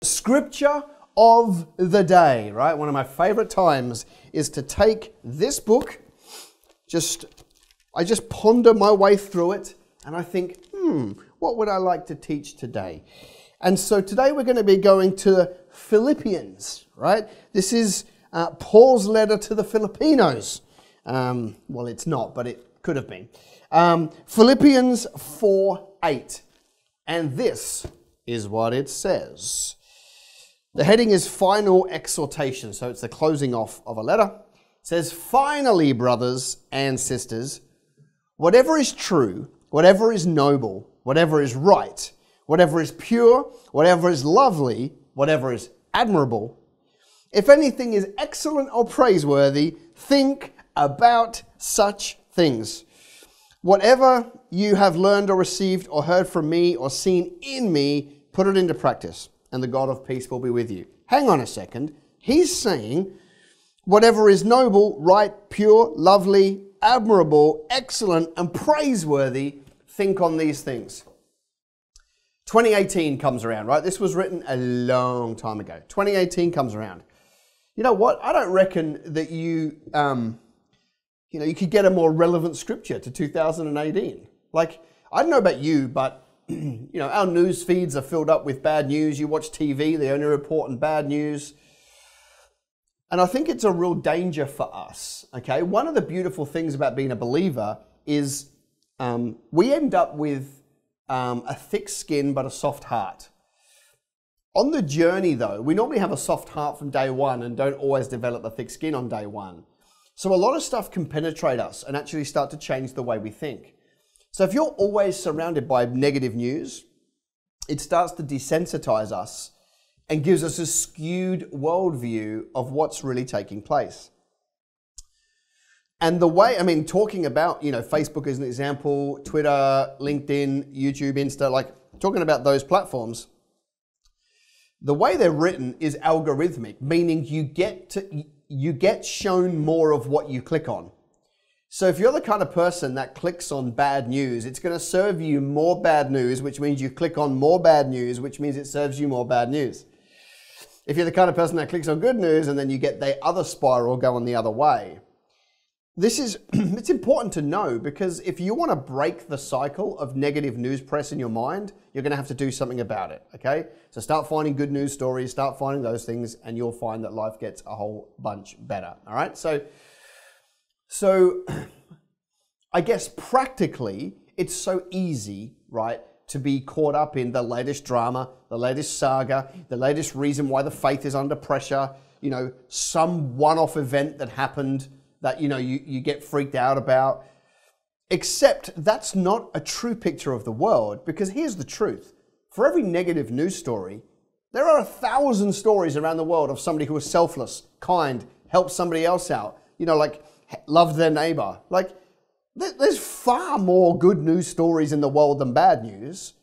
scripture of the day, right? One of my favorite times is to take this book, I just ponder my way through it, and I think, what would I like to teach today? And so today we're going to be going to Philippians, right? This is Paul's letter to the Filipinos. Well, it's not, but it could have been. Philippians 4:8. And this is what it says. The heading is Final Exhortation, so it's the closing off of a letter. It says, "Finally, brothers and sisters, whatever is true, whatever is noble, whatever is right, whatever is pure, whatever is lovely, whatever is admirable, if anything is excellent or praiseworthy, think about such things. Whatever you have learned or received or heard from me or seen in me, put it into practice, and the God of peace will be with you." Hang on a second. He's saying, whatever is noble, right, pure, lovely, admirable, excellent, and praiseworthy, think on these things. 2018 comes around, right? This was written a long time ago. 2018 comes around. You know what? I don't reckon that you could get a more relevant scripture to 2018. Like, I don't know about you, but our news feeds are filled up with bad news. You watch TV, they only report on bad news. And I think it's a real danger for us, okay? One of the beautiful things about being a believer is we end up with a thick skin but a soft heart. On the journey, though, we normally have a soft heart from day one and don't always develop a thick skin on day one. So a lot of stuff can penetrate us and actually start to change the way we think. So if you're always surrounded by negative news, it starts to desensitize us and gives us a skewed worldview of what's really taking place. And the way, talking about, Facebook as an example, Twitter, LinkedIn, YouTube, Insta, like talking about those platforms, the way they're written is algorithmic, meaning you get shown more of what you click on. So if you're the kind of person that clicks on bad news, it's going to serve you more bad news, which means you click on more bad news, which means it serves you more bad news. If you're the kind of person that clicks on good news and then you get the other spiral going the other way. It's important to know, because if you want to break the cycle of negative news press in your mind, you're going to have to do something about it, okay? So start finding good news stories, start finding those things, and you'll find that life gets a whole bunch better, all right? So I guess practically, it's so easy, right, to be caught up in the latest drama, the latest saga, the latest reason why the faith is under pressure, some one-off event that happened that, you get freaked out about. Except that's not a true picture of the world, because here's the truth. For every negative news story, there are 1,000 stories around the world of somebody who was selfless, kind, helped somebody else out, like loved their neighbor. Like, there's far more good news stories in the world than bad news.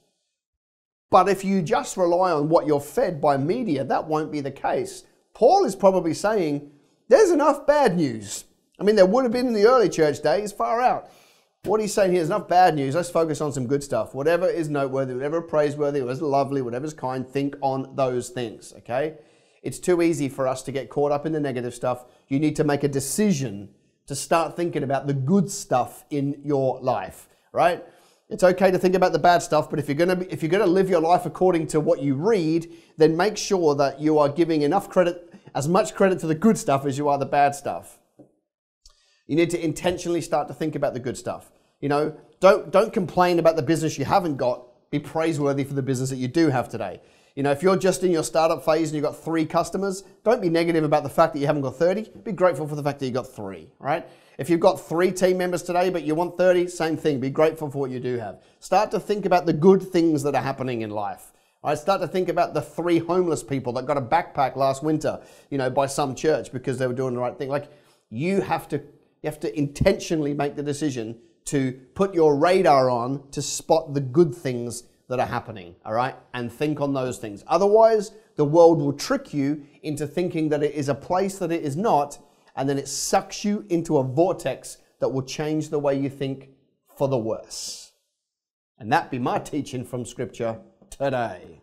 But if you just rely on what you're fed by media, that won't be the case. Paul is probably saying, there's enough bad news. There would have been in the early church days, far out. What he's saying here is enough bad news. Let's focus on some good stuff. Whatever is noteworthy, whatever is praiseworthy, whatever is lovely, whatever is kind, think on those things, okay? It's too easy for us to get caught up in the negative stuff. You need to make a decision to start thinking about the good stuff in your life, right? It's okay to think about the bad stuff, but if you're gonna live your life according to what you read, then make sure that you are giving enough credit, as much credit to the good stuff as you are the bad stuff. You need to intentionally start to think about the good stuff. Don't complain about the business you haven't got. Be praiseworthy for the business that you do have today. If you're just in your startup phase and you've got 3 customers, don't be negative about the fact that you haven't got 30. Be grateful for the fact that you got 3, right? If you've got 3 team members today, but you want 30, same thing. Be grateful for what you do have. Start to think about the good things that are happening in life. All right? Start to think about the 3 homeless people that got a backpack last winter, by some church because they were doing the right thing. Like, you have to intentionally make the decision to put your radar on to spot the good things that are happening, all right? And think on those things. Otherwise, the world will trick you into thinking that it is a place that it is not, and then it sucks you into a vortex that will change the way you think for the worse. And that be my teaching from Scripture today.